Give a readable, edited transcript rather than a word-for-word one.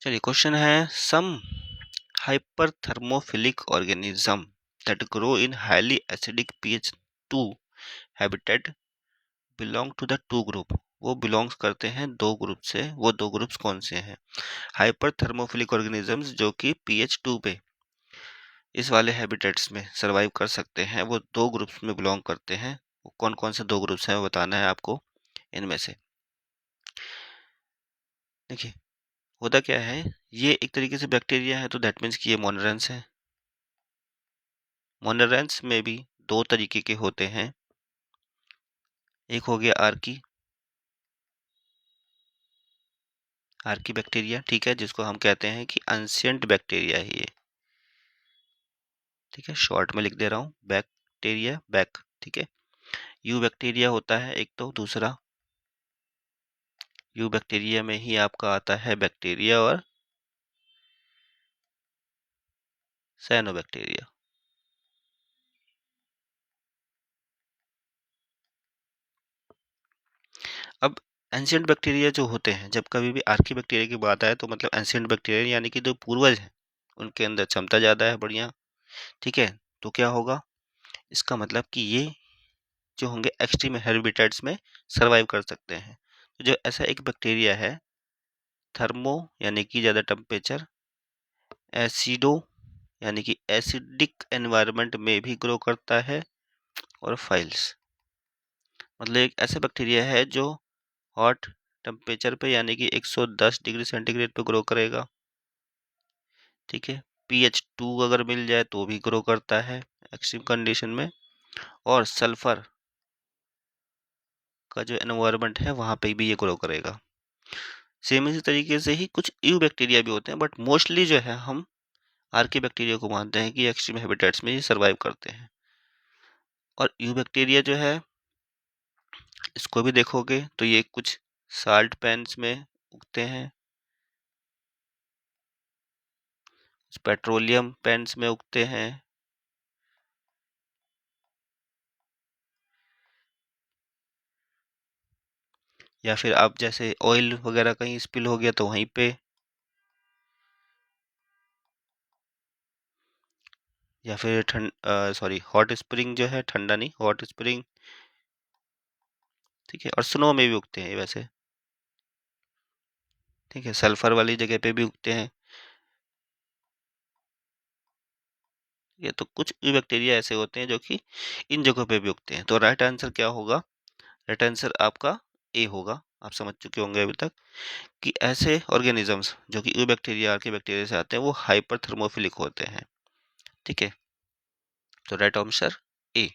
चलिए क्वेश्चन है सम hyperthermophilic organism that grow in highly acidic pH 2 habitat belong to the two group। वो belongs करते हैं दो ग्रुप से। वो दो ग्रुप्स कौन से हैं? हाइपरथर्मोफिलिक ऑर्गेनिजम्स जो कि पीएच 2 पे इस वाले हैबिटेट्स में सरवाइव कर सकते हैं, वो दो ग्रुप्स में बिलोंग करते हैं। वो कौन कौन से दो ग्रुप्स हैं वो बताना है आपको इनमें से। देखिए होता क्या है, ये एक तरीके से बैक्टीरिया है तो दैट मीन्स कि ये मोनोरेंस है। मोनोरेंस में भी दो तरीके के होते हैं। एक हो गया आर्की बैक्टीरिया, ठीक है, जिसको हम कहते हैं कि एंशिएंट बैक्टीरिया है ये, ठीक है, शॉर्ट में लिख दे रहा हूँ बैक्टीरिया बैक, ठीक है। यू बैक्टीरिया होता है एक, तो दूसरा यू बैक्टीरिया में ही आपका आता है बैक्टीरिया और साइनोबैक्टीरिया। अब एंशिएंट बैक्टीरिया जो होते हैं, जब कभी भी आर्की बैक्टीरिया की बात आए तो मतलब एंशिएंट बैक्टीरिया यानी कि जो पूर्वज हैं उनके अंदर क्षमता ज़्यादा है, बढ़िया, ठीक है। तो क्या होगा, इसका मतलब कि ये जो होंगे एक्सट्रीम हैबिटेट्स में सरवाइव कर सकते हैं। तो जो ऐसा एक बैक्टीरिया है, थर्मो यानी कि ज़्यादा टेम्परेचर, एसिडो यानी कि एसिडिक एनवायरनमेंट में भी ग्रो करता है, और फाइल्स मतलब एक ऐसा बैक्टीरिया है जो हॉट टेम्परेचर पे यानी कि 110 डिग्री सेंटीग्रेड पे ग्रो करेगा, ठीक है। पीएच 2 अगर मिल जाए तो भी ग्रो करता है एक्सट्रीम कंडीशन में, और सल्फर का जो एनवायरनमेंट है वहाँ पे भी ये ग्रो करेगा। सेम इसी तरीके से ही कुछ यू बैक्टीरिया भी होते हैं, बट मोस्टली जो है हम आर्की बैक्टीरिया को मानते हैं कि एक्सट्रीम हैबिटेट्स में ये सर्वाइव करते हैं। और यू बैक्टीरिया जो है, इसको भी देखोगे तो ये कुछ साल्ट पैन्स में उगते हैं, पेट्रोलियम पैन्स में उगते हैं, या फिर आप जैसे ऑयल वगैरह कहीं स्पिल हो गया तो वहीं पे, या फिर हॉट स्प्रिंग जो है, ठंडा नहीं, हॉट स्प्रिंग, ठीक है। और स्नो में भी उगते हैं वैसे, ठीक है, सल्फर वाली जगह पे भी उगते हैं। ये तो कुछ बैक्टीरिया ऐसे होते हैं जो कि इन जगहों पे भी उगते हैं। तो राइट आंसर क्या होगा? राइट आंसर आपका ए होगा। आप समझ चुके होंगे अभी तक कि ऐसे ऑर्गेनिजम्स जो कि यू बैक्टीरिया आर्की बैक्टीरिया से आते हैं वो हाइपर थर्मोफिलिक होते हैं, ठीक है। तो राइट आंसर ए।